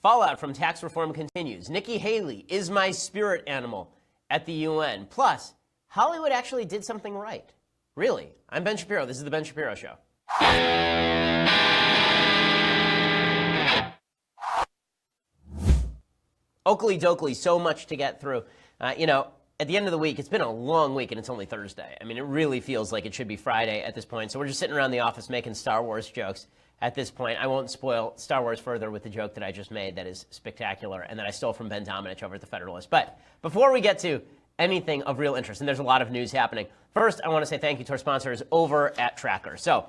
Fallout from tax reform continues. Nikki Haley is my spirit animal at the UN. Plus, Hollywood actually did something right. Really. I'm Ben Shapiro. This is The Ben Shapiro Show. Oakley dokley, so much to get through. At the end of the week, it's been a long week and it's only Thursday. I mean, it really feels like it should be Friday at this point. So we're just sitting around the office making Star Wars jokes at this point. I won't spoil Star Wars further with the joke that I just made that is spectacular and that I stole from Ben Domenech over at The Federalist. But before we get to anything of real interest, and there's a lot of news happening, first I want to say thank you to our sponsors over at Tracker. So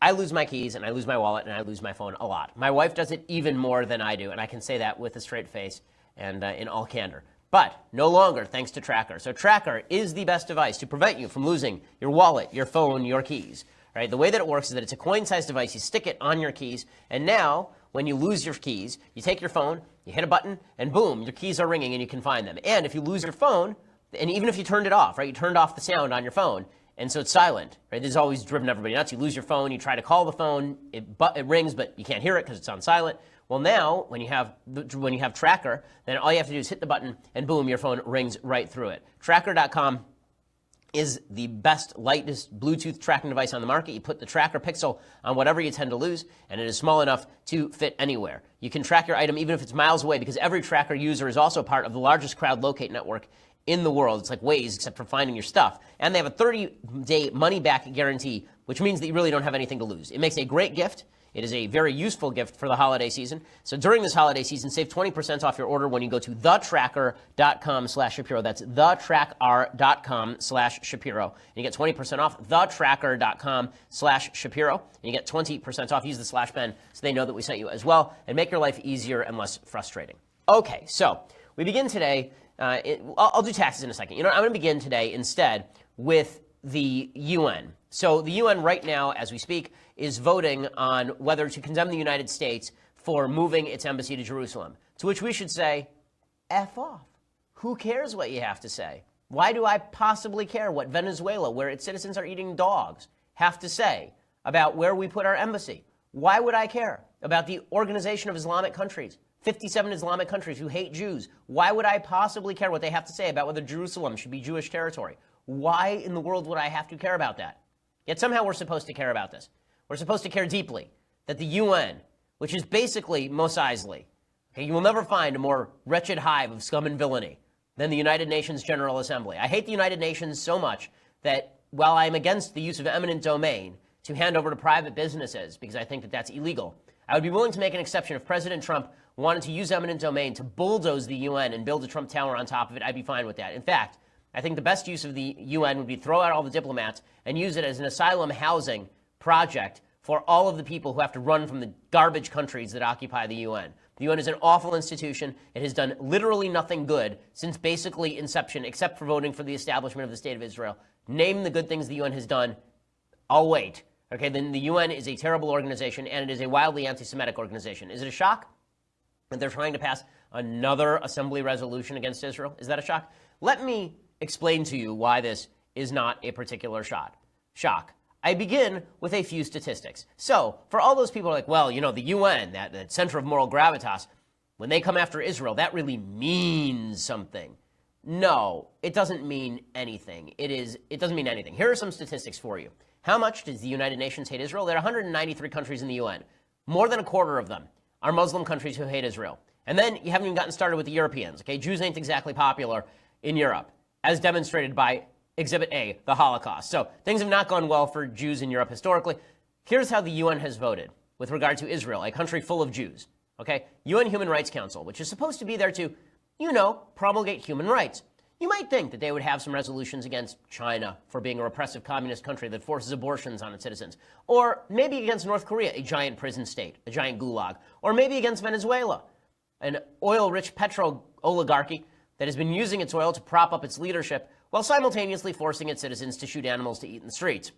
I lose my keys and I lose my wallet and I lose my phone a lot. My wife does it even more than I do, and I can say that with a straight face and in all candor. But no longer thanks to Tracker. So Tracker is the best device to prevent you from losing your wallet, your phone, your keys. Right? The way that it works is that it's a coin-sized device. You stick it on your keys, and now when you lose your keys, you take your phone, you hit a button, and boom, your keys are ringing and you can find them. And if you lose your phone, and even if you turned it off, right, you turned off the sound on your phone, and so it's silent, right? This has always driven everybody nuts. You lose your phone, you try to call the phone, it rings, but you can't hear it because it's on silent. Well, now, when you have Tracker, then all you have to do is hit the button, and boom, your phone rings right through it. Tracker.com is the best, lightest Bluetooth tracking device on the market. You put the Tracker Pixel on whatever you tend to lose, and it is small enough to fit anywhere. You can track your item even if it's miles away, because every Tracker user is also part of the largest crowd locate network in the world. It's like Waze, except for finding your stuff. And they have a 30-day money-back guarantee, which means that you really don't have anything to lose. It makes a great gift. It is a very useful gift for the holiday season. So during this holiday season, save 20% off your order when you go to thetracker.com/Shapiro. That's thetracker.com/Shapiro. And you get 20% off thetracker.com/Shapiro. And you get 20% off. Use the /Ben so they know that we sent you as well, and make your life easier and less frustrating. Okay, so we begin today. I'll do taxes in a second. I'm going to begin today instead with the UN. So the UN right now, as we speak, is voting on whether to condemn the United States for moving its embassy to Jerusalem, to which we should say, F off. Who cares what you have to say? Why do I possibly care what Venezuela, where its citizens are eating dogs, have to say about where we put our embassy? Why would I care about the Organization of Islamic Countries, 57 Islamic countries who hate Jews? Why would I possibly care what they have to say about whether Jerusalem should be Jewish territory? Why in the world would I have to care about that? Yet somehow we're supposed to care about this. We're supposed to care deeply that the UN, which is basically Mos Eisley, okay, you will never find a more wretched hive of scum and villainy than the United Nations General Assembly. I hate the United Nations so much that while I'm against the use of eminent domain to hand over to private businesses because I think that that's illegal, I would be willing to make an exception if President Trump wanted to use eminent domain to bulldoze the UN and build a Trump Tower on top of it. I'd be fine with that. In fact, I think the best use of the UN would be throw out all the diplomats and use it as an asylum housing project for all of the people who have to run from the garbage countries that occupy the UN. The UN is an awful institution. It has done literally nothing good since basically inception, except for voting for the establishment of the State of Israel. Name the good things the UN has done. I'll wait. Okay, then the UN is a terrible organization, and it is a wildly anti-Semitic organization. Is it a shock that they're trying to pass another assembly resolution against Israel? Is that a shock? Let me explain to you why this is not a particular shock. I begin with a few statistics. So, for all those people who are like, well, the UN, that center of moral gravitas, when they come after Israel, that really means something. No, it doesn't mean anything. It doesn't mean anything. Here are some statistics for you. How much does the United Nations hate Israel? There are 193 countries in the UN. More than a quarter of them are Muslim countries who hate Israel. And then you haven't even gotten started with the Europeans. Okay, Jews ain't exactly popular in Europe, as demonstrated by Exhibit A, the Holocaust. So things have not gone well for Jews in Europe historically. Here's how the UN has voted with regard to Israel, a country full of Jews. Okay, UN Human Rights Council, which is supposed to be there to, promulgate human rights. You might think that they would have some resolutions against China for being a repressive communist country that forces abortions on its citizens. Or maybe against North Korea, a giant prison state, a giant gulag. Or maybe against Venezuela, an oil-rich petro-oligarchy that has been using its oil to prop up its leadership while simultaneously forcing its citizens to shoot animals to eat in the streets.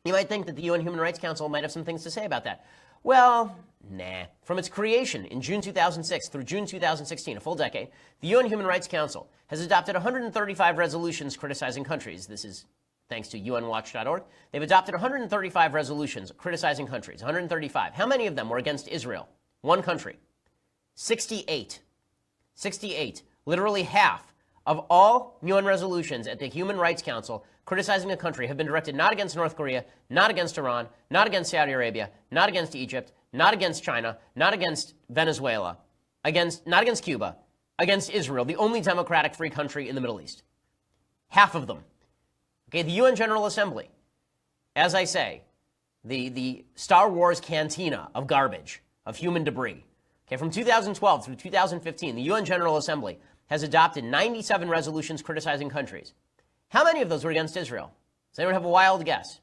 You might think that the UN Human Rights Council might have some things to say about that. Well, nah. From its creation in June 2006 through June 2016, a full decade, the UN Human Rights Council has adopted 135 resolutions criticizing countries. This is thanks to UNWatch.org. They've adopted 135 resolutions criticizing countries, 135. How many of them were against Israel? One country. 68. 68. Literally half of all UN resolutions at the Human Rights Council criticizing a country have been directed not against North Korea, not against Iran, not against Saudi Arabia, not against Egypt, not against China, not against Venezuela, not against Cuba, against Israel, the only democratic free country in the Middle East. Half of them. Okay, the UN General Assembly, as I say, the Star Wars cantina of garbage, of human debris. Okay, from 2012 through 2015, the UN General Assembly has adopted 97 resolutions criticizing countries. How many of those were against Israel? Does anyone have a wild guess?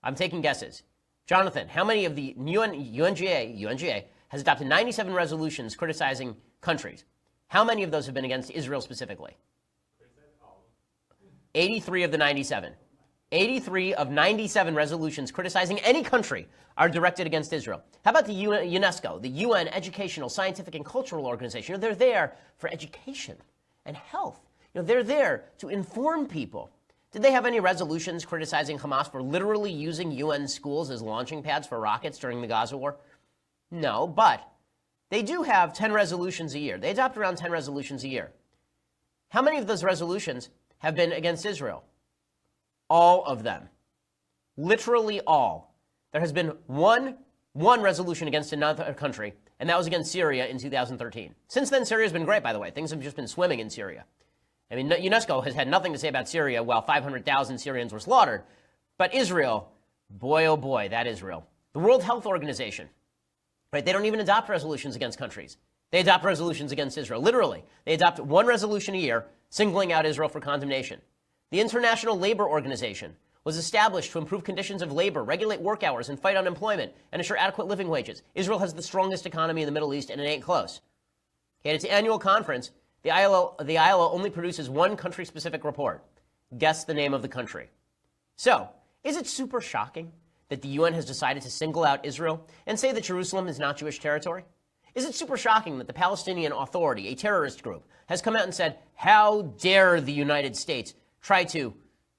I'm taking guesses. Jonathan, how many of the UNGA has adopted 97 resolutions criticizing countries? How many of those have been against Israel specifically? 83 of the 97. 83 of 97 resolutions criticizing any country are directed against Israel. How about the UNESCO, the UN Educational, Scientific, and Cultural Organization? They're there for education and health. They're there to inform people. Did they have any resolutions criticizing Hamas for literally using UN schools as launching pads for rockets during the Gaza war? No, but they do have 10 resolutions a year. They adopt around 10 resolutions a year. How many of those resolutions have been against Israel? All of them. Literally all. There has been one resolution against another country, and that was against Syria in 2013. Since then, Syria's been great, by the way. Things have just been swimming in Syria. I mean, UNESCO has had nothing to say about Syria while 500,000 Syrians were slaughtered. But Israel, boy, oh boy, that Israel. The World Health Organization, right? They don't even adopt resolutions against countries. They adopt resolutions against Israel. Literally, they adopt one resolution a year, singling out Israel for condemnation. The International Labor Organization was established to improve conditions of labor, regulate work hours, and fight unemployment, and ensure adequate living wages. Israel has the strongest economy in the Middle East, and it ain't close. At its annual conference, the ILO only produces one country-specific report. Guess the name of the country. So, is it super shocking that the UN has decided to single out Israel and say that Jerusalem is not Jewish territory? Is it super shocking that the Palestinian Authority, a terrorist group, has come out and said, how dare the United States try to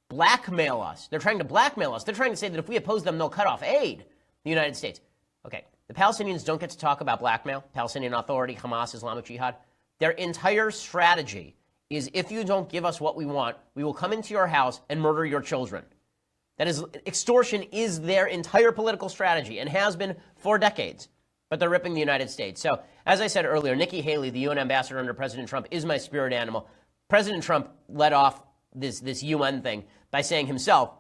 blackmail us? They're trying to blackmail us. They're trying to say that if we oppose them, they'll cut off aid. The United States. Okay, the Palestinians don't get to talk about blackmail. Palestinian Authority, Hamas, Islamic Jihad. Their entire strategy is if you don't give us what we want, we will come into your house and murder your children. That is, extortion is their entire political strategy and has been for decades. But they're ripping the United States. So, as I said earlier, Nikki Haley, the UN ambassador under President Trump, is my spirit animal. President Trump led off this UN thing by saying himself,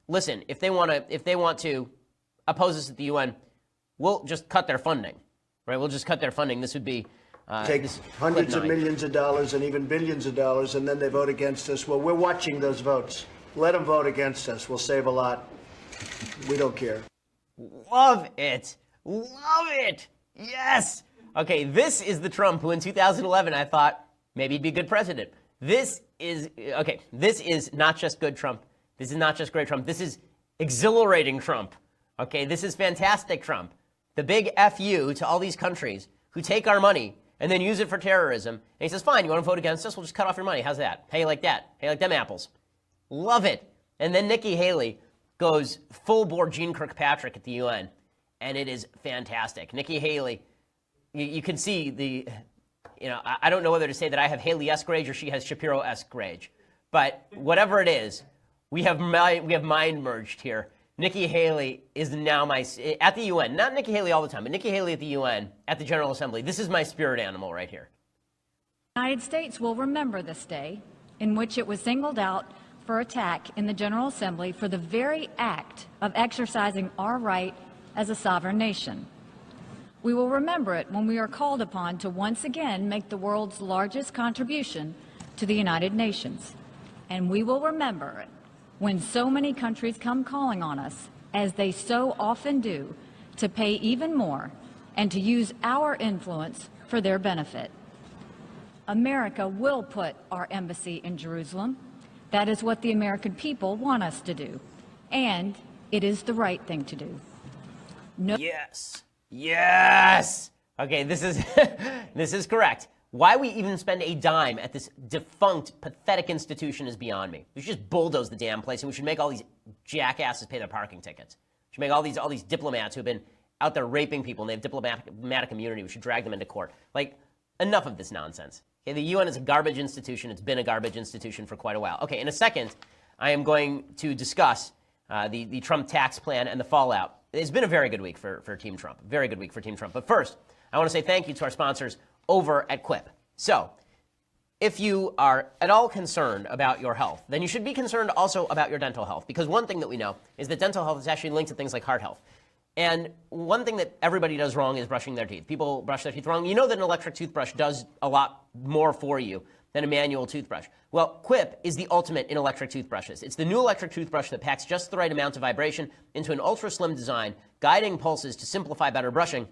listen, if they want to oppose us at the UN, we'll just cut their funding, right? We'll just cut their funding. This would be take hundreds of millions of dollars and even billions of dollars, and then they vote against us. Well, we're watching those votes. Let them vote against us. We'll save a lot. We don't care. Love it. Love it. Yes. Okay, this is the Trump who in 2011 I thought maybe he'd be a good president. This is not just good Trump. This is not just great Trump. This is exhilarating Trump. Okay, this is fantastic Trump. The big FU to all these countries who take our money and then use it for terrorism. And he says, fine, you want to vote against us? We'll just cut off your money. How's that? How you like that? How you like them apples? Love it. And then Nikki Haley goes full-bore Gene Kirkpatrick at the UN. And it is fantastic. Nikki Haley, you can see I don't know whether to say that I have Haley-esque rage or she has Shapiro-esque rage. But whatever it is, we have mind merged here. Nikki Haley is now at the UN, not Nikki Haley all the time, but Nikki Haley at the UN, at the General Assembly. This is my spirit animal right here. The United States will remember this day in which it was singled out for attack in the General Assembly for the very act of exercising our right as a sovereign nation. We will remember it when we are called upon to once again make the world's largest contribution to the United Nations. And we will remember it when so many countries come calling on us, as they so often do, to pay even more and to use our influence for their benefit. America will put our embassy in Jerusalem. That is what the American people want us to do. And it is the right thing to do. Yes. Yes. Okay, this is correct. Why we even spend a dime at this defunct, pathetic institution is beyond me. We should just bulldoze the damn place, and we should make all these jackasses pay their parking tickets. We should make all these diplomats who have been out there raping people and they have diplomatic immunity. We should drag them into court. Like, enough of this nonsense. Okay, the UN is a garbage institution. It's been a garbage institution for quite a while. Okay, in a second, I am going to discuss the Trump tax plan and the fallout. It's been a very good week for Team Trump. Very good week for Team Trump. But first, I want to say thank you to our sponsors over at Quip. So, if you are at all concerned about your health, then you should be concerned also about your dental health. Because one thing that we know is that dental health is actually linked to things like heart health. And one thing that everybody does wrong is brushing their teeth. People brush their teeth wrong. You know that an electric toothbrush does a lot more for you than a manual toothbrush. Well, Quip is the ultimate in electric toothbrushes. It's the new electric toothbrush that packs just the right amount of vibration into an ultra-slim design, guiding pulses to simplify better brushing.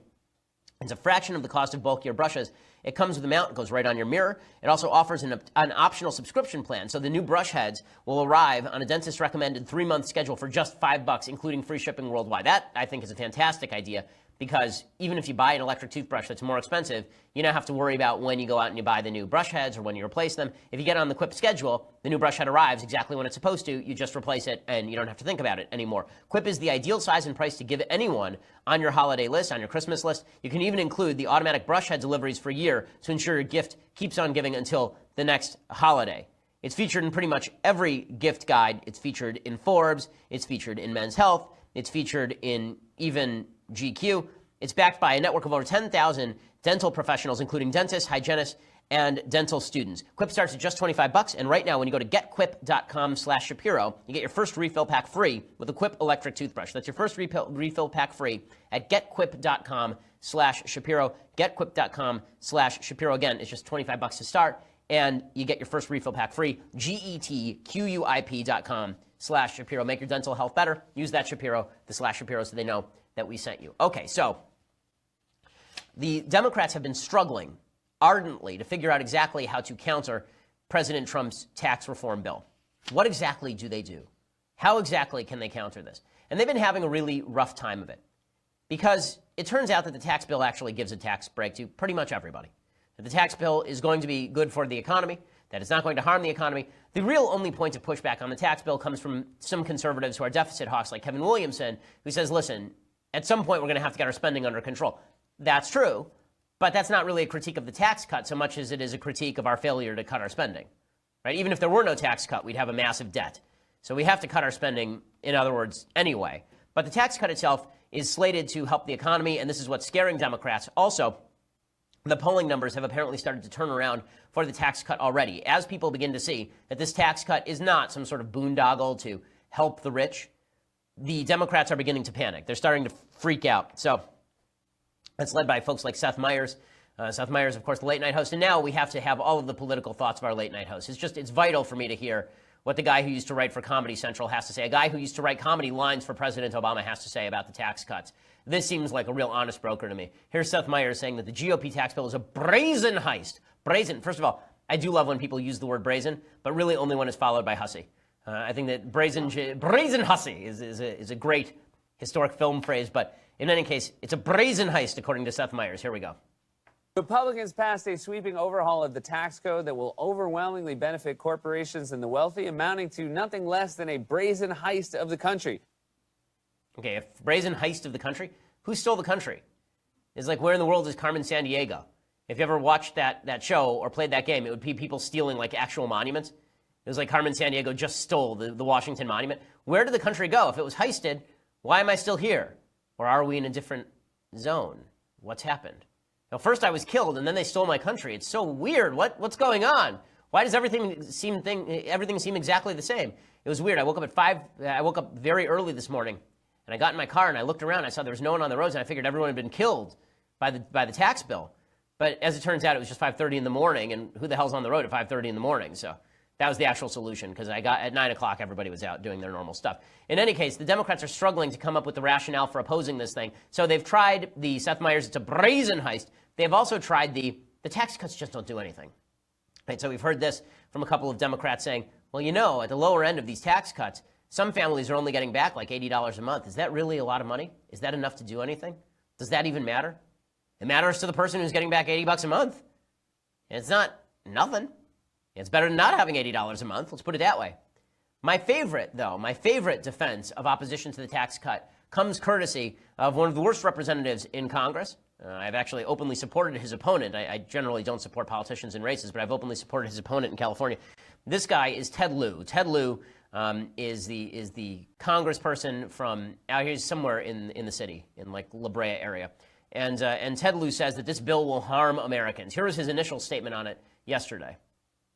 It's a fraction of the cost of bulkier brushes. It comes with a mount. It goes right on your mirror. It also offers an optional subscription plan. So the new brush heads will arrive on a dentist-recommended 3-month schedule for just $5, including free shipping worldwide. That, I think, is a fantastic idea, because even if you buy an electric toothbrush that's more expensive, you don't have to worry about when you go out and you buy the new brush heads or when you replace them. If you get on the Quip schedule, the new brush head arrives exactly when it's supposed to. You just replace it, and you don't have to think about it anymore. Quip is the ideal size and price to give anyone on your holiday list, on your Christmas list. You can even include the automatic brush head deliveries for a year to ensure your gift keeps on giving until the next holiday. It's featured in pretty much every gift guide. It's featured in Forbes. It's featured in Men's Health. It's featured in even GQ. It's backed by a network of over 10,000 dental professionals, including dentists, hygienists, and dental students. Quip starts at just $25, and right now, when you go to getquip.com/Shapiro, you get your first refill pack free with a Quip electric toothbrush. That's your first refill pack free at getquip.com/Shapiro. Getquip.com/Shapiro. Again, it's just $25 to start, and you get your first refill pack free. getquip.com/Shapiro. Make your dental health better. Use that Shapiro, the /Shapiro, so they know that we sent you. Okay, so the Democrats have been struggling ardently to figure out exactly how to counter President Trump's tax reform bill. What exactly do they do? How exactly can they counter this? And they've been having a really rough time of it, because it turns out that the tax bill actually gives a tax break to pretty much everybody. That the tax bill is going to be good for the economy, that it's not going to harm the economy. The real only point of pushback on the tax bill comes from some conservatives who are deficit hawks like Kevin Williamson, who says, listen, at some point we're going to have to get our spending under control. That's true, but that's not really a critique of the tax cut so much as it is a critique of our failure to cut our spending. Right? Even if there were no tax cut, we'd have a massive debt. So we have to cut our spending, in other words, anyway. But the tax cut itself is slated to help the economy, and this is what's scaring Democrats. Also, the polling numbers have apparently started to turn around for the tax cut already, as people begin to see that this tax cut is not some sort of boondoggle to help the rich. The Democrats are beginning to panic. They're starting to freak out. So it's led by folks like Seth Meyers. Seth Meyers, of course, the late night host. And now we have to have all of the political thoughts of our late night host. It's vital for me to hear what the guy who used to write for Comedy Central has to say. A guy who used to write comedy lines for President Obama has to say about the tax cuts. This seems like a real honest broker to me. Here's Seth Meyers saying that the GOP tax bill is a brazen heist. Brazen. First of all, I do love when people use the word brazen, but really only when it's followed by hussy. I think that brazen hussy is a great historic film phrase, but in any case, it's a brazen heist, according to Seth Meyers. Here we go. Republicans passed a sweeping overhaul of the tax code that will overwhelmingly benefit corporations and the wealthy, amounting to nothing less than a brazen heist of the country. Okay, a brazen heist of the country? Who stole the country? It's like, where in the world is Carmen Sandiego? If you ever watched that show or played that game, it would be people stealing like actual monuments. It was like Carmen Sandiego just stole the Washington Monument. Where did the country go? If it was heisted, why am I still here? Or are we in a different zone? What's happened? Now, first I was killed, and then they stole my country. It's so weird. What's going on? Why does everything seem exactly the same? It was weird. I woke up at 5. I woke up very early this morning, and I got in my car, and I looked around. I saw there was no one on the roads, and I figured everyone had been killed by the tax bill. But as it turns out, it was just 5:30 in the morning, and who the hell's on the road at 5:30 in the morning? So that was the actual solution, because I got at 9 o'clock, everybody was out doing their normal stuff. In any case, the Democrats are struggling to come up with the rationale for opposing this thing. So they've tried the Seth Meyers, it's a brazen heist. They've also tried the tax cuts just don't do anything. Right, so we've heard this from a couple of Democrats saying, well, you know, at the lower end of these tax cuts, some families are only getting back like $80 a month. Is that really a lot of money? Is that enough to do anything? Does that even matter? It matters to the person who's getting back $80 a month. And it's not nothing. It's better than not having $80 a month. Let's put it that way. My favorite defense of opposition to the tax cut comes courtesy of one of the worst representatives in Congress, I've actually openly supported his opponent. I generally don't support politicians in races, but I've openly supported his opponent in California. This guy is Ted Lieu. Ted Lieu is the congressperson from out here somewhere in the city, in like La Brea area. And Ted Lieu says that this bill will harm Americans. Here was his initial statement on it yesterday.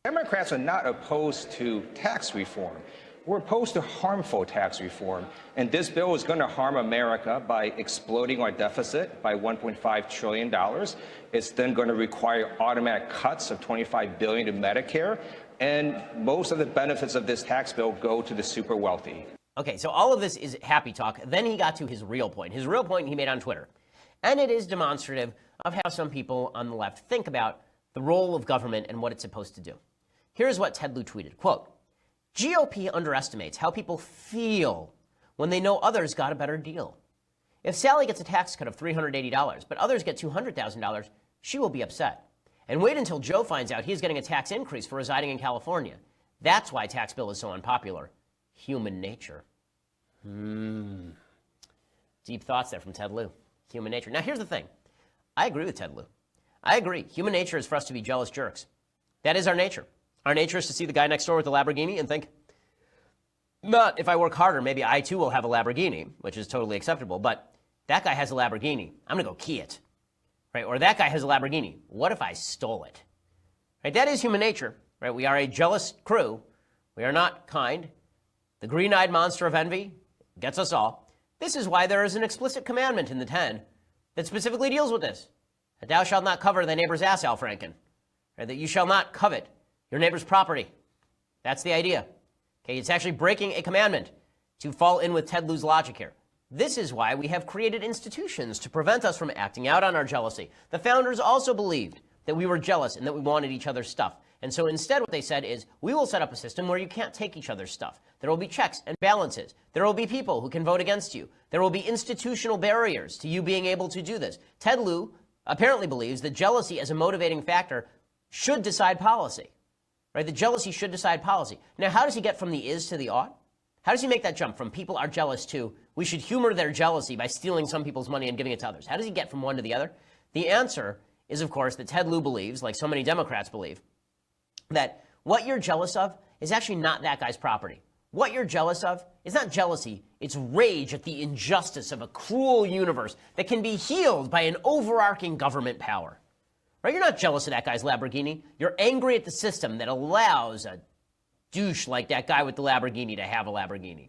Democrats are not opposed to tax reform. We're opposed to harmful tax reform. And this bill is going to harm America by exploding our deficit by $1.5 trillion. It's then going to require automatic cuts of $25 billion to Medicare. And most of the benefits of this tax bill go to the super wealthy. Okay, so all of this is happy talk. Then he got to his real point. His real point he made on Twitter. And it is demonstrative of how some people on the left think about the role of government and what it's supposed to do. Here's what Ted Lieu tweeted, quote, GOP underestimates how people feel when they know others got a better deal. If Sally gets a tax cut of $380, but others get $200,000, she will be upset. And wait until Joe finds out he's getting a tax increase for residing in California. That's why tax bill is so unpopular. Human nature. Deep thoughts there from Ted Lieu. Human nature. Now, here's the thing. I agree with Ted Lieu. I agree. Human nature is for us to be jealous jerks. That is our nature. Our nature is to see the guy next door with the Lamborghini and think, not if I work harder, maybe I too will have a Lamborghini, which is totally acceptable, but that guy has a Lamborghini. I'm going to go key it. Right? Or that guy has a Lamborghini. What if I stole it? Right? That is human nature. Right? We are a jealous crew. We are not kind. The green-eyed monster of envy gets us all. This is why there is an explicit commandment in the 10 that specifically deals with this. That thou shalt not cover thy neighbor's ass, Al Franken. Right? That you shall not covet your neighbor's property. That's the idea. Okay, it's actually breaking a commandment to fall in with Ted Lieu's logic here. This is why we have created institutions to prevent us from acting out on our jealousy. The founders also believed that we were jealous and that we wanted each other's stuff. And so instead what they said is, we will set up a system where you can't take each other's stuff. There will be checks and balances. There will be people who can vote against you. There will be institutional barriers to you being able to do this. Ted Lieu apparently believes that jealousy as a motivating factor should decide policy. Right? The jealousy should decide policy. Now, how does he get from the is to the ought? How does he make that jump from people are jealous to we should humor their jealousy by stealing some people's money and giving it to others? How does he get from one to the other? The answer is, of course, that Ted Lieu believes, like so many Democrats believe, that what you're jealous of is actually not that guy's property. What you're jealous of is not jealousy, it's rage at the injustice of a cruel universe that can be healed by an overarching government power. Right? You're not jealous of that guy's Lamborghini. You're angry at the system that allows a douche like that guy with the Lamborghini to have a Lamborghini.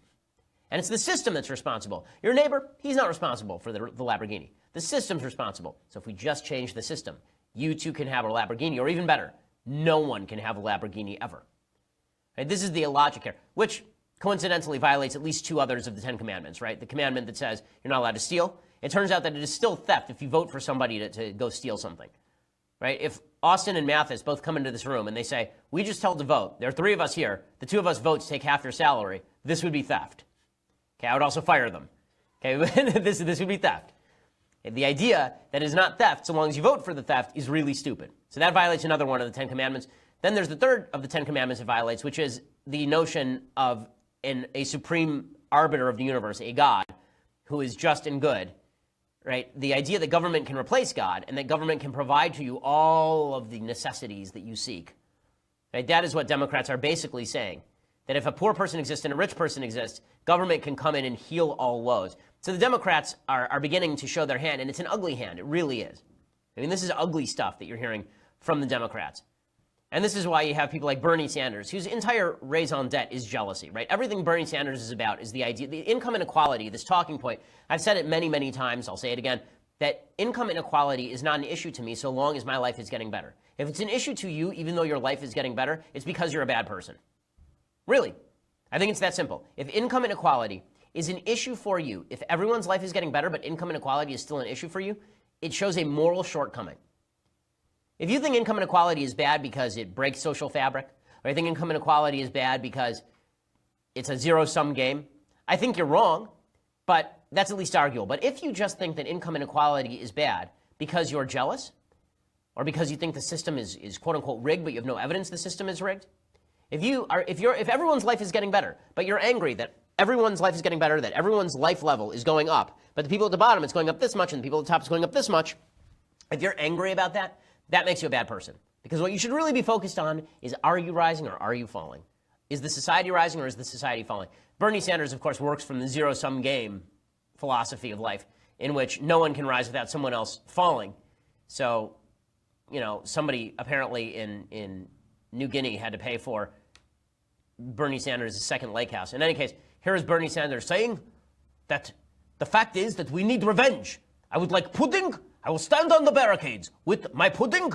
And it's the system that's responsible. Your neighbor, he's not responsible for the Lamborghini. The system's responsible. So if we just change the system, you too can have a Lamborghini, or even better, no one can have a Lamborghini ever. Right? This is the logic here, which coincidentally violates at least two others of the 10 Commandments, right? The commandment that says you're not allowed to steal. It turns out that it is still theft if you vote for somebody to go steal something. Right? If Austin and Mathis both come into this room and they say, we just held to vote, there are 3 of us here, the 2 of us votes take half your salary, this would be theft. Okay, I would also fire them. Okay, this would be theft. And the idea that it is not theft so long as you vote for the theft is really stupid. So that violates another one of the 10 Commandments. Then there's the third of the 10 Commandments it violates, which is the notion of a supreme arbiter of the universe, a God, who is just and good. Right? The idea that government can replace God and that government can provide to you all of the necessities that you seek. Right? That is what Democrats are basically saying. That if a poor person exists and a rich person exists, government can come in and heal all woes. So the Democrats are beginning to show their hand, and it's an ugly hand. It really is. I mean, this is ugly stuff that you're hearing from the Democrats. And this is why you have people like Bernie Sanders, whose entire raison d'etre is jealousy, right? Everything Bernie Sanders is about is the idea, the income inequality, this talking point. I've said it many, many times. I'll say it again, that income inequality is not an issue to me so long as my life is getting better. If it's an issue to you, even though your life is getting better, it's because you're a bad person. Really. I think it's that simple. If income inequality is an issue for you, if everyone's life is getting better but income inequality is still an issue for you, it shows a moral shortcoming. If you think income inequality is bad because it breaks social fabric, or you think income inequality is bad because it's a zero-sum game, I think you're wrong, but that's at least arguable. But if you just think that income inequality is bad because you're jealous, or because you think the system is quote-unquote rigged, but you have no evidence the system is rigged, if everyone's life is getting better, but you're angry that everyone's life is getting better, that everyone's life level is going up, but the people at the bottom, it's going up this much, and the people at the top is going up this much, If you're angry about that, that makes you a bad person. Because what you should really be focused on is, are you rising or are you falling? Is the society rising or is the society falling? Bernie Sanders, of course, works from the zero-sum game philosophy of life, in which no one can rise without someone else falling. So, you know, somebody apparently in New Guinea had to pay for Bernie Sanders' second lake house. In any case, here is Bernie Sanders saying that the fact is that we need revenge. I would like pudding. I will stand on the barricades with my pudding.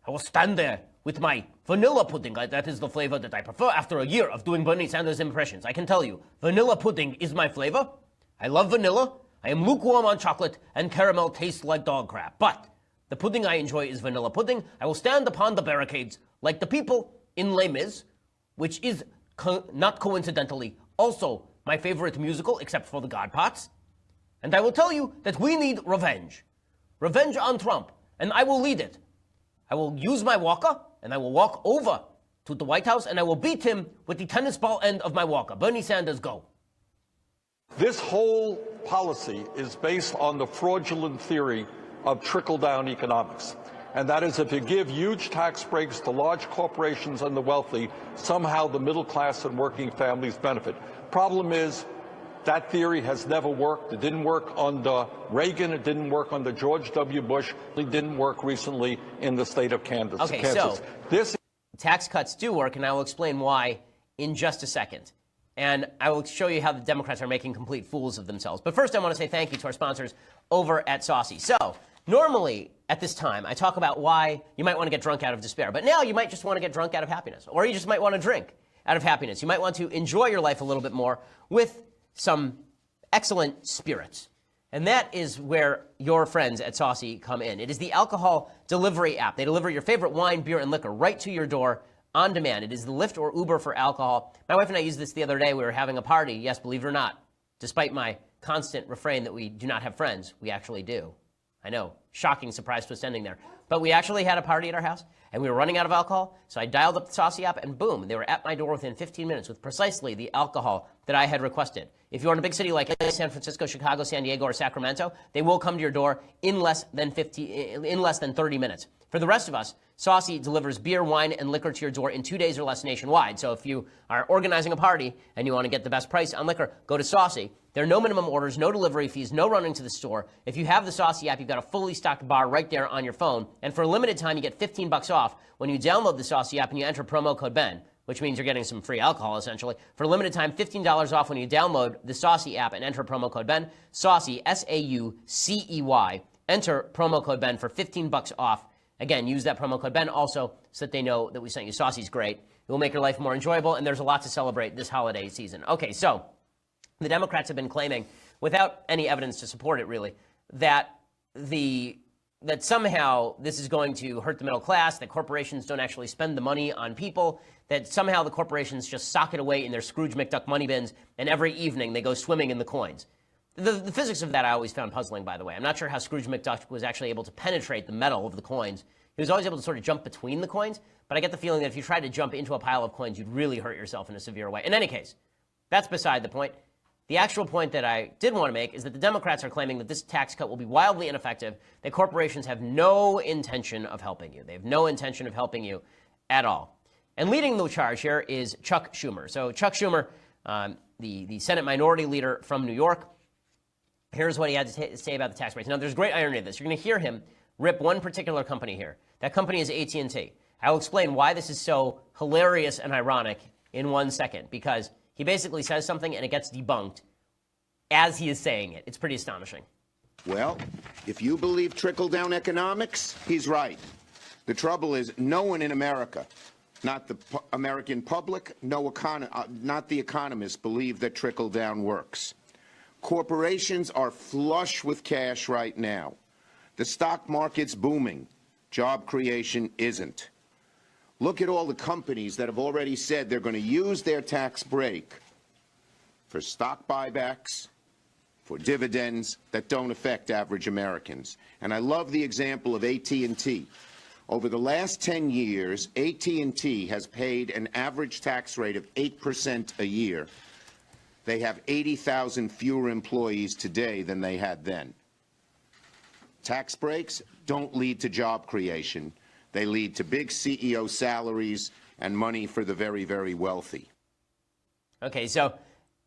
I will stand there with my vanilla pudding. That is the flavor that I prefer after a year of doing Bernie Sanders impressions. I can tell you, vanilla pudding is my flavor. I love vanilla. I am lukewarm on chocolate, and caramel tastes like dog crap. But the pudding I enjoy is vanilla pudding. I will stand upon the barricades like the people in Les Mis, which is not coincidentally also my favorite musical, except for the God Pots. And I will tell you that we need revenge. Revenge on Trump, and I will lead it. I will use my walker, and I will walk over to the White House, and I will beat him with the tennis ball end of my walker. Bernie Sanders, go. This whole policy is based on the fraudulent theory of trickle-down economics. And that is, if you give huge tax breaks to large corporations and the wealthy, somehow the middle class and working families benefit. Problem is, that theory has never worked. It didn't work under Reagan. It didn't work under George W. Bush. It didn't work recently in the state of Kansas. Okay, so tax cuts do work, and I will explain why in just a second. And I will show you how the Democrats are making complete fools of themselves. But first, I want to say thank you to our sponsors over at Saucy. So, normally, at this time, I talk about why you might want to get drunk out of despair. But now you might just want to get drunk out of happiness. Or you just might want to drink out of happiness. You might want to enjoy your life a little bit more with some excellent spirits. And that is where your friends at Saucy come in. It is the alcohol delivery app. They deliver your favorite wine, beer, and liquor right to your door on demand. It is the Lyft or Uber for alcohol. My wife and I used this the other day. We were having a party. Yes, believe it or not, despite my constant refrain that we do not have friends, we actually do. I know, shocking surprise twist ending there. But we actually had a party at our house, and we were running out of alcohol, so I dialed up the Saucy app, and boom, they were at my door within 15 minutes with precisely the alcohol that I had requested. If you're in a big city like San Francisco, Chicago, San Diego, or Sacramento, they will come to your door in less than 30 minutes. For the rest of us, Saucy delivers beer, wine, and liquor to your door in 2 days or less nationwide. So if you are organizing a party and you want to get the best price on liquor, go to Saucy. There are no minimum orders, no delivery fees, no running to the store. If you have the Saucy app, you've got a fully stocked bar right there on your phone. And for a limited time, you get $15 off when you download the Saucy app and you enter promo code BEN, which means you're getting some free alcohol, essentially. For a limited time, $15 off when you download the Saucy app and enter promo code BEN. Saucy, S-A-U-C-E-Y. Enter promo code BEN for $15 off. Again, use that promo code BEN also so that they know that we sent you. Saucy's great. It will make your life more enjoyable, and there's a lot to celebrate this holiday season. Okay, so the Democrats have been claiming, without any evidence to support it really, that somehow this is going to hurt the middle class, that corporations don't actually spend the money on people, that somehow the corporations just sock it away in their Scrooge McDuck money bins, and every evening they go swimming in the coins. The physics of that I always found puzzling, by the way. I'm not sure how Scrooge McDuck was actually able to penetrate the metal of the coins. He was always able to sort of jump between the coins, but I get the feeling that if you tried to jump into a pile of coins, you'd really hurt yourself in a severe way. In any case, that's beside the point. The actual point that I did want to make is that the Democrats are claiming that this tax cut will be wildly ineffective, that corporations have no intention of helping you. They have no intention of helping you at all. And leading the charge here is Chuck Schumer. So Chuck Schumer, the Senate Minority Leader from New York, here's what he had to say about the tax breaks. Now, there's great irony to this. You're going to hear him rip one particular company here. That company is AT&T. I will explain why this is so hilarious and ironic in 1 second, because he basically says something and it gets debunked as he is saying it. It's pretty astonishing. Well, if you believe trickle-down economics, he's right. The trouble is no one in America, not the American public, not the economists, believe that trickle-down works. Corporations are flush with cash right now. The stock market's booming. Job creation isn't. Look at all the companies that have already said they're going to use their tax break for stock buybacks, for dividends that don't affect average Americans. And I love the example of AT&T. Over the last 10 years, AT&T has paid an average tax rate of 8% a year. They have 80,000 fewer employees today than they had then. Tax breaks, don't lead to job creation. They lead to big CEO salaries and money for the very, very wealthy. Okay, so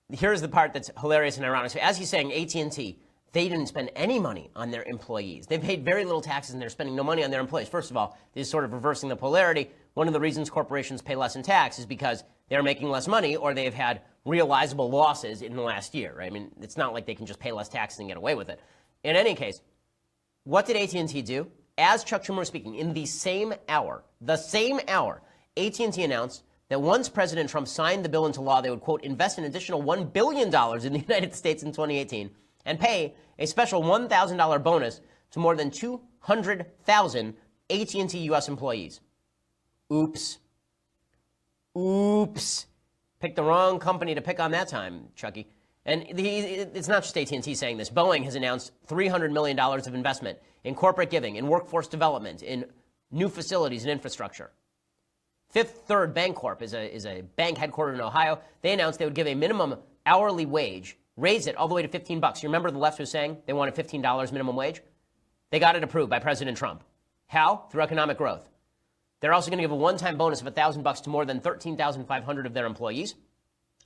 here's the part that's hilarious and ironic. So as he's saying, AT&T, they didn't spend any money on their employees. They paid very little taxes and they're spending no money on their employees. First of all, this is sort of reversing the polarity. One of the reasons corporations pay less in tax is because they're making less money or they have had realizable losses in the last year, right? I mean, it's not like they can just pay less taxes and get away with it. In any case, what did AT&T do? As Chuck Schumer was speaking, in the same hour, AT&T announced that once President Trump signed the bill into law, they would, quote, invest an additional $1 billion in the United States in 2018 and pay a special $1,000 bonus to more than 200,000 AT&T U.S. employees. Oops. Picked the wrong company to pick on that time, Chucky. And it's not just AT&T saying this. Boeing has announced $300 million of investment in corporate giving, in workforce development, in new facilities and infrastructure. Fifth Third Bancorp is a bank headquartered in Ohio. They announced they would give a minimum hourly wage, raise it all the way to $15. You remember the left was saying they wanted $15 minimum wage? They got it approved by President Trump. How? Through economic growth. They're also going to give a one-time bonus of $1,000 to more than 13,500 of their employees.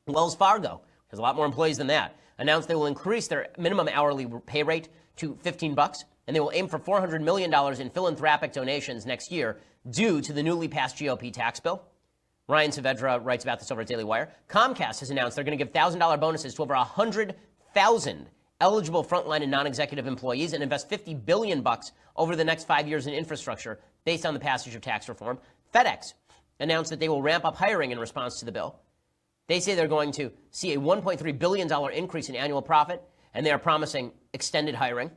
Wells Fargo has a lot more employees than that. Announced they will increase their minimum hourly pay rate to $15, and they will aim for $400 million in philanthropic donations next year due to the newly passed GOP tax bill. Ryan Saavedra writes about this over at Daily Wire. Comcast has announced they're going to give $1,000 bonuses to over 100,000 eligible frontline and non-executive employees and invest $50 billion over the next 5 years in infrastructure based on the passage of tax reform. FedEx announced that they will ramp up hiring in response to the bill. They say they're going to see a $1.3 billion increase in annual profit, and they are promising extended hiring.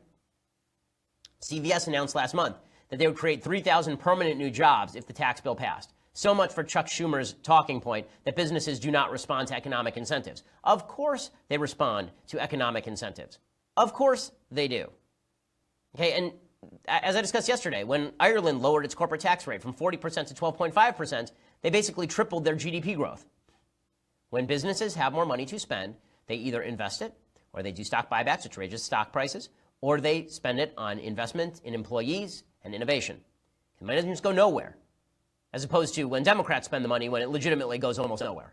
CVS announced last month that they would create 3,000 permanent new jobs if the tax bill passed. So much for Chuck Schumer's talking point that businesses do not respond to economic incentives. Of course they respond to economic incentives. Of course they do. Okay, and as I discussed yesterday, when Ireland lowered its corporate tax rate from 40% to 12.5%, they basically tripled their GDP growth. When businesses have more money to spend, they either invest it, or they do stock buybacks, which raises stock prices, or they spend it on investment in employees and innovation. The money doesn't just go nowhere, as opposed to when Democrats spend the money when it legitimately goes almost nowhere.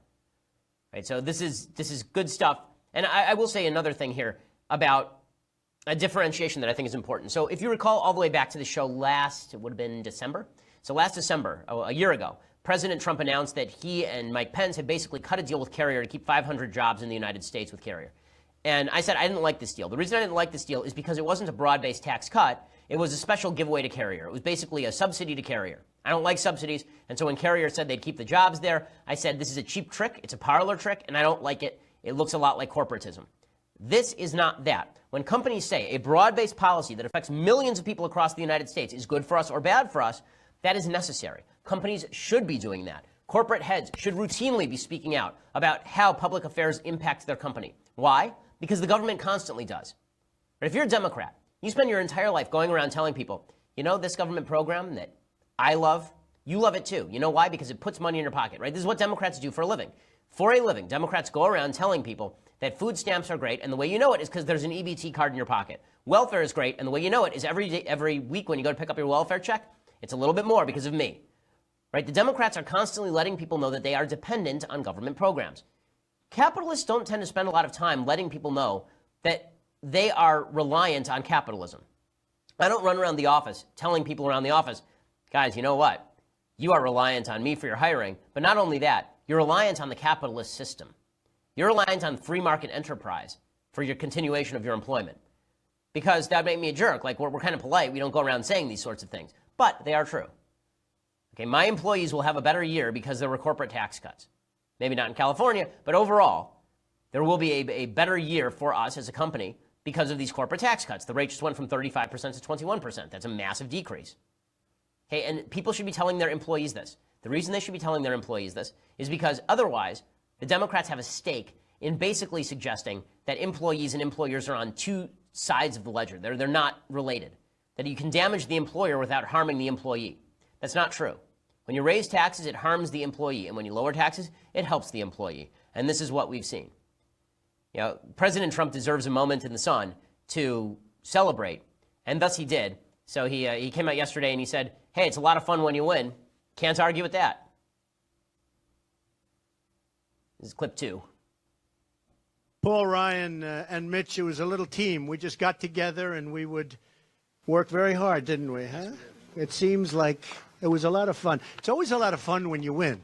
Right? So this is good stuff. And I will say another thing here about a differentiation that I think is important. So if you recall all the way back to the show it would have been December. So last December, a year ago, President Trump announced that he and Mike Pence had basically cut a deal with Carrier to keep 500 jobs in the United States with Carrier. And I said I didn't like this deal. The reason I didn't like this deal is because it wasn't a broad-based tax cut. It was a special giveaway to Carrier. It was basically a subsidy to Carrier. I don't like subsidies, and so when Carrier said they'd keep the jobs there, I said this is a cheap trick, it's a parlor trick, and I don't like it. It looks a lot like corporatism. This is not that. When companies say a broad-based policy that affects millions of people across the United States is good for us or bad for us, that is necessary. Companies should be doing that. Corporate heads should routinely be speaking out about how public affairs impact their company. Why? Because the government constantly does. But if you're a Democrat, you spend your entire life going around telling people, you know, this government program that I love, you love it too. You know why? Because it puts money in your pocket, right? This is what Democrats do for a living. For a living, Democrats go around telling people that food stamps are great, and the way you know it is because there's an EBT card in your pocket. Welfare is great, and the way you know it is every week when you go to pick up your welfare check, it's a little bit more because of me. Right? The Democrats are constantly letting people know that they are dependent on government programs. Capitalists don't tend to spend a lot of time letting people know that they are reliant on capitalism. I don't run around the office telling people around the office, guys, you know what? You are reliant on me for your hiring, but not only that, you're reliant on the capitalist system. You're reliant on free market enterprise for your continuation of your employment. Because that would make me a jerk. Like, we're kind of polite. We don't go around saying these sorts of things. But they are true. Okay, my employees will have a better year because there were corporate tax cuts. Maybe not in California, but overall, there will be a better year for us as a company because of these corporate tax cuts. The rate just went from 35% to 21%. That's a massive decrease. Okay, and people should be telling their employees this. The reason they should be telling their employees this is because otherwise, the Democrats have a stake in basically suggesting that employees and employers are on two sides of the ledger. They're not related. That you can damage the employer without harming the employee. That's not true. When you raise taxes, it harms the employee. And when you lower taxes, it helps the employee. And this is what we've seen. You know, President Trump deserves a moment in the sun to celebrate, and thus he did. So he came out yesterday and he said, hey, it's a lot of fun when you win. Can't argue with that. This is clip 2. Paul Ryan and Mitch, it was a little team. We just got together and we would work very hard, didn't we, huh? It seems like it was a lot of fun. It's always a lot of fun when you win.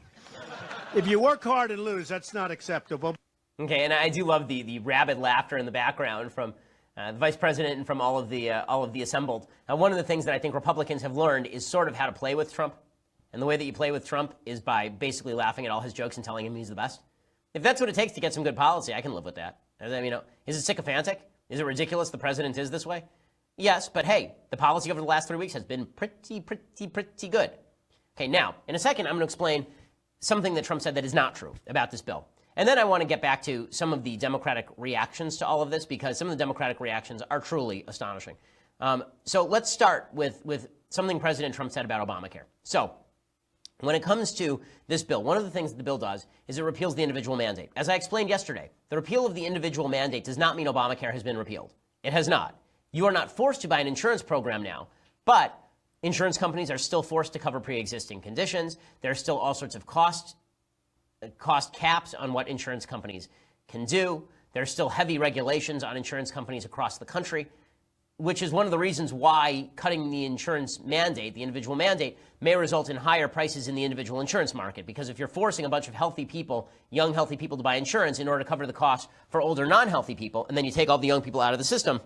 If you work hard and lose, that's not acceptable. Okay, and I do love the rabid laughter in the background from the vice president and from all of the assembled. Now, one of the things that I think Republicans have learned is sort of how to play with Trump. And the way that you play with Trump is by basically laughing at all his jokes and telling him he's the best. If that's what it takes to get some good policy, I can live with that. I mean, is it sycophantic? Is it ridiculous the president is this way? Yes, but hey, the policy over the last 3 weeks has been pretty good. Okay, now, in a second, I'm going to explain something that Trump said that is not true about this bill. And then I want to get back to some of the Democratic reactions to all of this, because some of the Democratic reactions are truly astonishing. So let's start with something President Trump said about Obamacare. So when it comes to this bill, one of the things that the bill does is it repeals the individual mandate. As I explained yesterday, the repeal of the individual mandate does not mean Obamacare has been repealed. It has not. You are not forced to buy an insurance program now, but insurance companies are still forced to cover pre-existing conditions. There are still all sorts of cost caps on what insurance companies can do. There are still heavy regulations on insurance companies across the country, which is one of the reasons why cutting the insurance mandate, the individual mandate, may result in higher prices in the individual insurance market. Because if you're forcing a bunch of healthy people, young healthy people, to buy insurance in order to cover the cost for older non-healthy people, and then you take all the young people out of the system,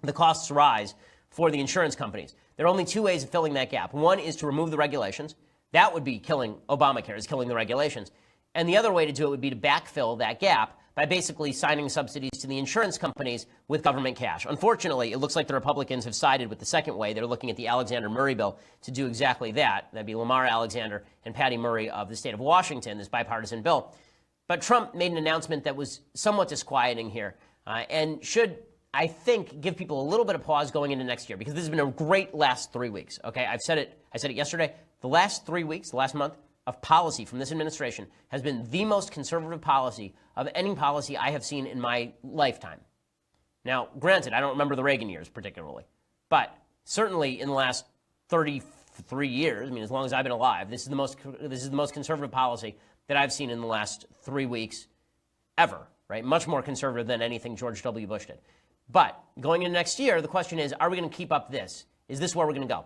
the costs rise for the insurance companies. There are only two ways of filling that gap. One is to remove the regulations. That would be killing Obamacare, is killing the regulations. And the other way to do it would be to backfill that gap by basically signing subsidies to the insurance companies with government cash. Unfortunately, it looks like the Republicans have sided with the second way. They're looking at the Alexander Murray bill to do exactly that. That'd be Lamar Alexander and Patty Murray of the state of Washington, this bipartisan bill. But Trump made an announcement that was somewhat disquieting here and should, I think, give people a little bit of pause going into next year, because this has been a great last 3 weeks. Okay, I said it yesterday. The last 3 weeks, the last month of policy from this administration has been the most conservative policy of any policy I have seen in my lifetime. Now, granted, I don't remember the Reagan years particularly, but certainly in the last 33 years, I mean, as long as I've been alive, this is the most conservative policy that I've seen in the last 3 weeks ever, right? Much more conservative than anything George W. Bush did. But going into next year, the question is, are we going to keep up this? Is this where we're going to go?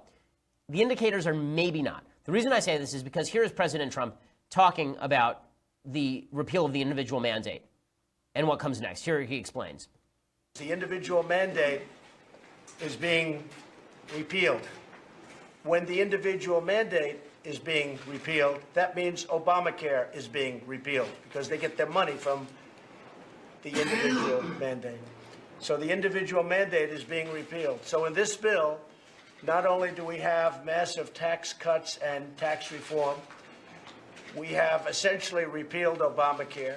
The indicators are maybe not. The reason I say this is because here is President Trump talking about the repeal of the individual mandate and what comes next. Here he explains. The individual mandate is being repealed. When the individual mandate is being repealed, that means Obamacare is being repealed, because they get their money from the individual mandate. So the individual mandate is being repealed. So in this bill, not only do we have massive tax cuts and tax reform, we have essentially repealed Obamacare,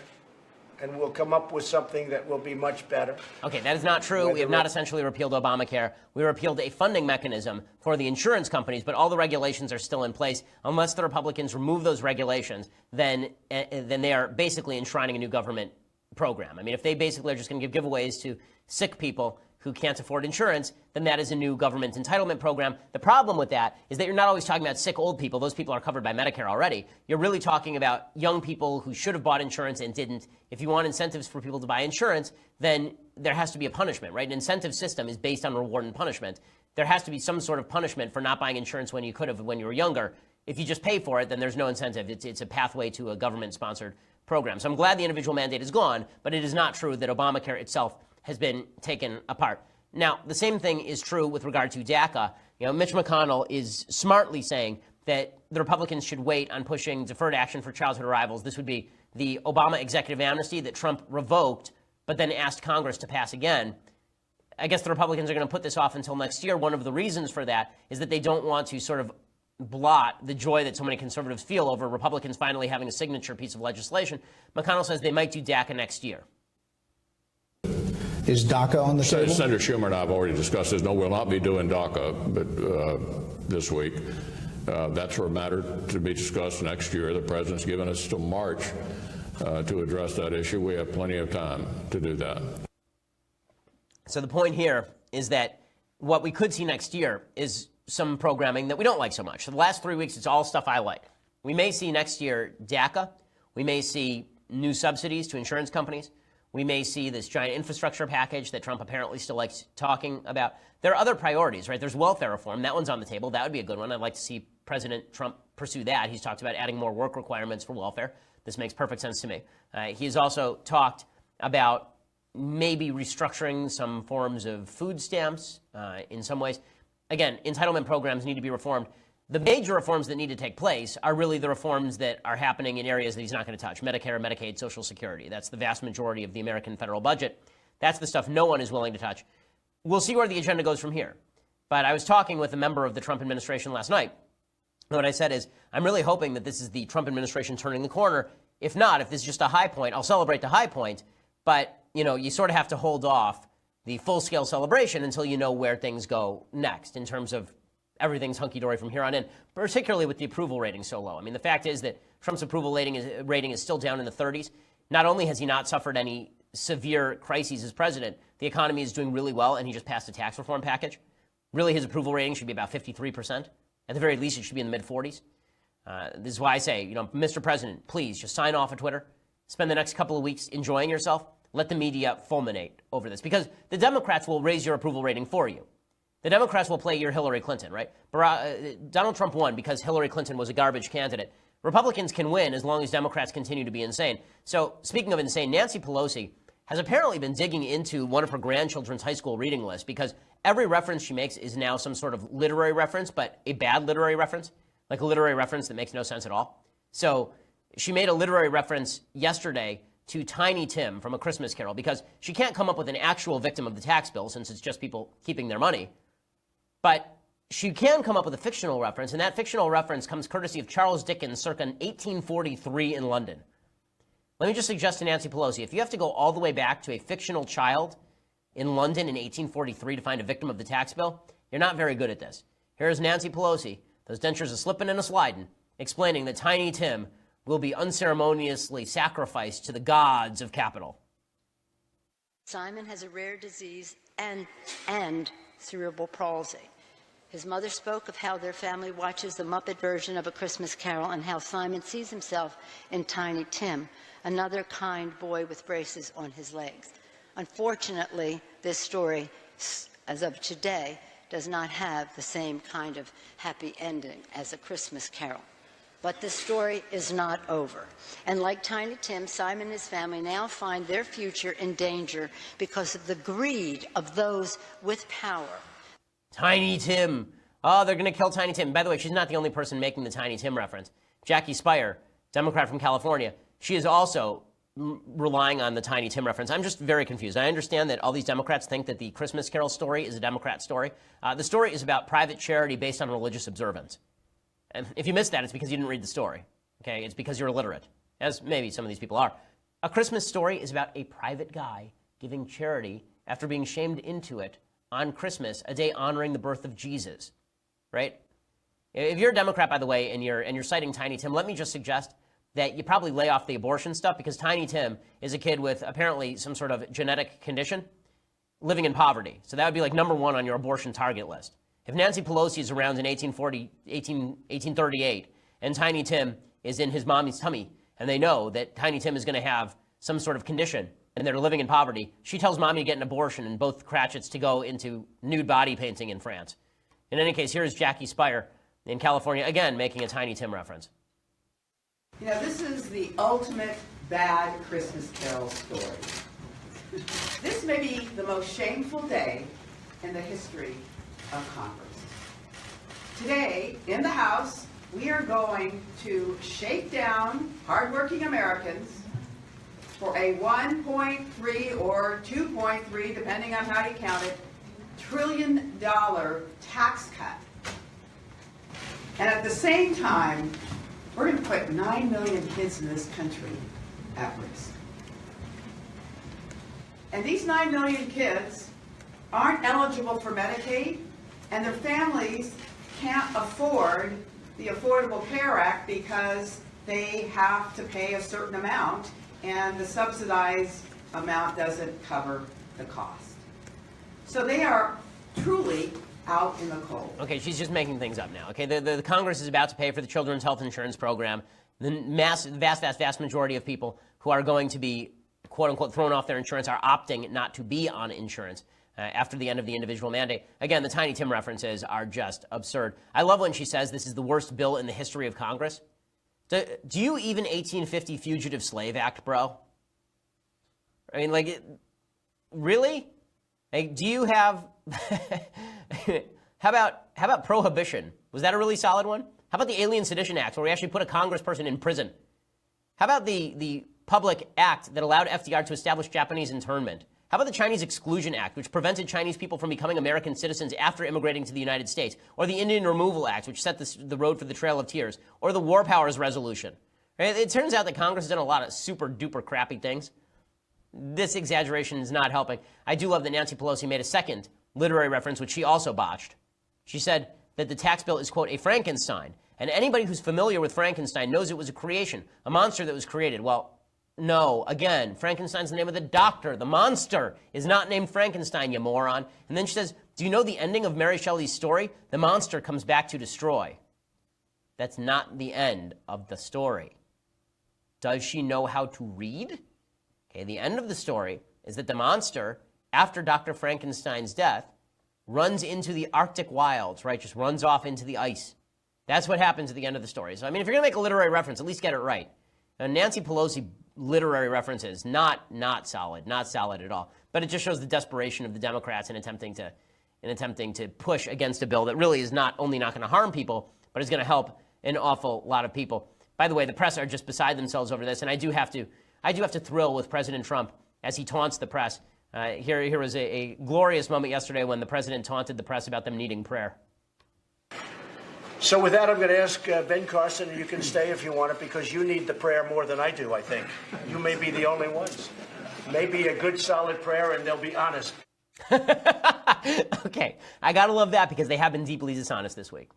and we'll come up with something that will be much better. Okay, that is not true. We have not essentially repealed Obamacare. We repealed a funding mechanism for the insurance companies, but all the regulations are still in place. Unless the Republicans remove those regulations, then they are basically enshrining a new government program. I mean, if they basically are just going to give giveaways to sick people who can't afford insurance, then that is a new government entitlement program. The problem with that is that you're not always talking about sick old people. Those people are covered by Medicare already. You're really talking about young people who should have bought insurance and didn't. If you want incentives for people to buy insurance, then there has to be a punishment, right? An incentive system is based on reward and punishment. There has to be some sort of punishment for not buying insurance when you could have when you were younger. If you just pay for it, then there's no incentive. It's a pathway to a government-sponsored program. So I'm glad the individual mandate is gone, but it is not true that Obamacare itself has been taken apart. Now, the same thing is true with regard to DACA. You know, Mitch McConnell is smartly saying that the Republicans should wait on pushing deferred action for childhood arrivals. This would be the Obama executive amnesty that Trump revoked, but then asked Congress to pass again. I guess the Republicans are going to put this off until next year. One of the reasons for that is that they don't want to sort of blot the joy that so many conservatives feel over Republicans finally having a signature piece of legislation. McConnell says they might do DACA next year. Is DACA on the table? Senator Schumer and I have already discussed this. No, we'll not be doing DACA but, this week. That's a matter to be discussed next year. The president's given us till March to address that issue. We have plenty of time to do that. So the point here is that what we could see next year is some programming that we don't like so much. For the last 3 weeks, it's all stuff I like. We may see next year DACA. We may see new subsidies to insurance companies. We may see this giant infrastructure package that Trump apparently still likes talking about. There are other priorities, right? There's welfare reform. That one's on the table. That would be a good one. I'd like to see President Trump pursue that. He's talked about adding more work requirements for welfare. This makes perfect sense to me. He's also talked about maybe restructuring some forms of food stamps in some ways. Again, entitlement programs need to be reformed. The major reforms that need to take place are really the reforms that are happening in areas that he's not going to touch: Medicare, Medicaid, Social Security. That's the vast majority of the American federal budget. That's the stuff no one is willing to touch. We'll see where the agenda goes from here. But I was talking with a member of the Trump administration last night. What I said is, I'm really hoping that this is the Trump administration turning the corner. If not, if this is just a high point, I'll celebrate the high point. But, you sort of have to hold off the full-scale celebration until you know where things go next in terms of everything's hunky-dory from here on in, particularly with the approval rating so low. I mean, the fact is that Trump's approval rating is still down in the 30s. Not only has he not suffered any severe crises as president, the economy is doing really well, and he just passed a tax reform package. Really, his approval rating should be about 53%. At the very least, it should be in the mid-40s. This is why I say, Mr. President, please just sign off on Twitter. Spend the next couple of weeks enjoying yourself. Let the media fulminate over this, because the Democrats will raise your approval rating for you. The Democrats will play your Hillary Clinton, right? Donald Trump won because Hillary Clinton was a garbage candidate. Republicans can win as long as Democrats continue to be insane. So, speaking of insane, Nancy Pelosi has apparently been digging into one of her grandchildren's high school reading list, because every reference she makes is now some sort of literary reference, but a bad literary reference, like a literary reference that makes no sense at all. So she made a literary reference yesterday to Tiny Tim from A Christmas Carol, because she can't come up with an actual victim of the tax bill since it's just people keeping their money. But she can come up with a fictional reference, and that fictional reference comes courtesy of Charles Dickens circa 1843 in London. Let me just suggest to Nancy Pelosi, if you have to go all the way back to a fictional child in London in 1843 to find a victim of the tax bill, you're not very good at this. Here's Nancy Pelosi, those dentures a slipping and a sliding, explaining that Tiny Tim will be unceremoniously sacrificed to the gods of capital. Simon has a rare disease and cerebral palsy. His mother spoke of how their family watches the Muppet version of A Christmas Carol and how Simon sees himself in Tiny Tim, another kind boy with braces on his legs. Unfortunately, this story, as of today, does not have the same kind of happy ending as A Christmas Carol. But the story is not over. And like Tiny Tim, Simon and his family now find their future in danger because of the greed of those with power. Tiny Tim. Oh, they're going to kill Tiny Tim. By the way, she's not the only person making the Tiny Tim reference. Jackie Speier, Democrat from California, she is also relying on the Tiny Tim reference. I'm just very confused. I understand that all these Democrats think that the Christmas Carol story is a Democrat story. The story is about private charity based on religious observance. And if you missed that, it's because you didn't read the story. Okay, it's because you're illiterate, as maybe some of these people are. A Christmas Story is about a private guy giving charity after being shamed into it on Christmas, a day honoring the birth of Jesus, right? If you're a Democrat, by the way, and you're citing Tiny Tim, let me just suggest that you probably lay off the abortion stuff, because Tiny Tim is a kid with apparently some sort of genetic condition living in poverty. So that would be like number one on your abortion target list. If Nancy Pelosi is around in 1838 and Tiny Tim is in his mommy's tummy, and they know that Tiny Tim is going to have some sort of condition and they're living in poverty, she tells mommy to get an abortion and both Cratchits to go into nude body painting in France. In any case, here's Jackie Speier in California, again, making a Tiny Tim reference. This is the ultimate bad Christmas Carol story. This may be the most shameful day in the history of Congress. Today, in the House, we are going to shake down hardworking Americans for a $1.3 or $2.3, depending on how you count it, trillion tax cut. And at the same time, we're going to put 9 million kids in this country at risk. And these 9 million kids aren't eligible for Medicaid, and their families can't afford the Affordable Care Act because they have to pay a certain amount, and the subsidized amount doesn't cover the cost. So they are truly out in the cold. Okay, she's just making things up now. Okay, the Congress is about to pay for the children's health insurance program. The vast majority of people who are going to be, quote unquote, thrown off their insurance are opting not to be on insurance after the end of the individual mandate. Again, the Tiny Tim references are just absurd. I love when she says this is the worst bill in the history of Congress. Do you even 1850 Fugitive Slave Act, bro? I mean, like, really? Like, do you have... How about prohibition? Was that a really solid one? How about the Alien Sedition Act, where we actually put a congressperson in prison? How about the public act that allowed FDR to establish Japanese internment? How about the Chinese Exclusion Act, which prevented Chinese people from becoming American citizens after immigrating to the United States? Or the Indian Removal Act, which set the road for the Trail of Tears? Or the War Powers Resolution? Right? It turns out that Congress has done a lot of super-duper crappy things. This exaggeration is not helping. I do love that Nancy Pelosi made a second literary reference, which she also botched. She said that the tax bill is, quote, a Frankenstein. And anybody who's familiar with Frankenstein knows it was a creation, a monster that was created. Well, no, again, Frankenstein's the name of the doctor. The monster is not named Frankenstein, you moron. And then she says, do you know the ending of Mary Shelley's story? The monster comes back to destroy. That's not the end of the story. Does she know how to read? Okay, the end of the story is that the monster, after Dr. Frankenstein's death, runs into the Arctic wilds, right? Just runs off into the ice. That's what happens at the end of the story. So, I mean, if you're going to make a literary reference, at least get it right. Now, Nancy Pelosi literary references, not solid at all. But it just shows the desperation of the Democrats in attempting to push against a bill that really is not only not going to harm people, but is going to help an awful lot of people. By the way, the press are just beside themselves over this, and I do have to thrill with President Trump as he taunts the press. Here was a glorious moment yesterday when the president taunted the press about them needing prayer. So with that, I'm going to ask Ben Carson, and you can stay if you want it, because you need the prayer more than I do, I think. You may be the only ones. Maybe a good, solid prayer, and they'll be honest. Okay, I got to love that, because they have been deeply dishonest this week.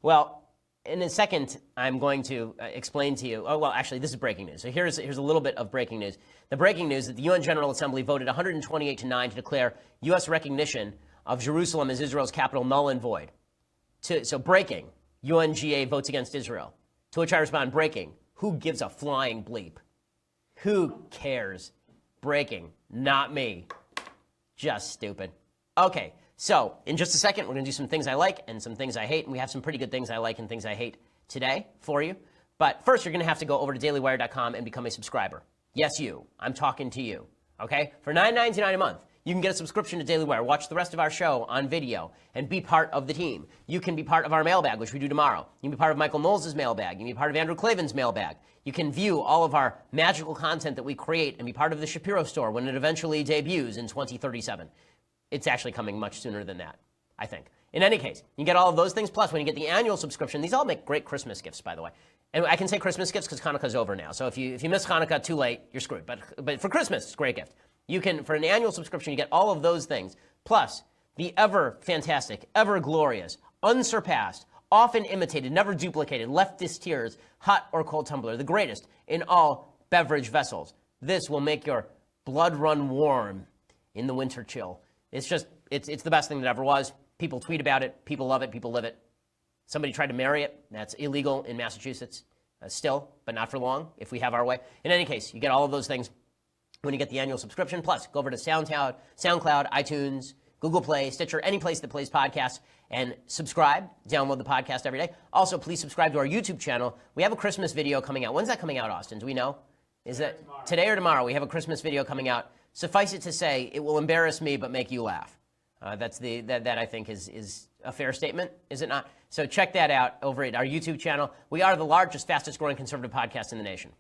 Well, in a second, I'm going to explain to you. Oh, well, actually, this is breaking news. So here's a little bit of breaking news. The breaking news is that the UN General Assembly voted 128-9 to declare U.S. recognition of Jerusalem as Israel's capital null and void. So breaking, UNGA votes against Israel. To which I respond, breaking, who gives a flying bleep? Who cares? Breaking, not me. Just stupid. Okay, so in just a second, we're going to do some things I like and some things I hate, and we have some pretty good things I like and things I hate today for you. But first, you're going to have to go over to dailywire.com and become a subscriber. Yes, you. I'm talking to you. Okay? For $9.99 a month, you can get a subscription to Daily Wire, watch the rest of our show on video, and be part of the team. You can be part of our mailbag, which we do tomorrow. You can be part of Michael Knowles' mailbag. You can be part of Andrew Klavan's mailbag. You can view all of our magical content that we create and be part of the Shapiro store when it eventually debuts in 2037. It's actually coming much sooner than that, I think. In any case, you get all of those things, plus when you get the annual subscription, these all make great Christmas gifts, by the way. And I can say Christmas gifts because Hanukkah's over now. So if you miss Hanukkah too late, you're screwed. But for Christmas, it's a great gift. You can, for an annual subscription, you get all of those things, plus the ever fantastic, ever glorious, unsurpassed, often imitated, never duplicated, leftist tears, hot or cold tumbler, the greatest in all beverage vessels. This will make your blood run warm in the winter chill. It's the best thing that ever was. People tweet about it. People love it. People live it. Somebody tried to marry it. That's illegal in Massachusetts still, but not for long if we have our way. In any case, you get all of those things when you get the annual subscription. Plus, go over to SoundCloud, iTunes, Google Play, Stitcher, any place that plays podcasts, and subscribe. Download the podcast every day. Also, please subscribe to our YouTube channel. We have a Christmas video coming out. When's that coming out, Austin? Do we know? Is that today or tomorrow? We have a Christmas video coming out. Suffice it to say, it will embarrass me but make you laugh. That I think is a fair statement, is it not? So check that out over at our YouTube channel. We are the largest, fastest growing conservative podcast in the nation.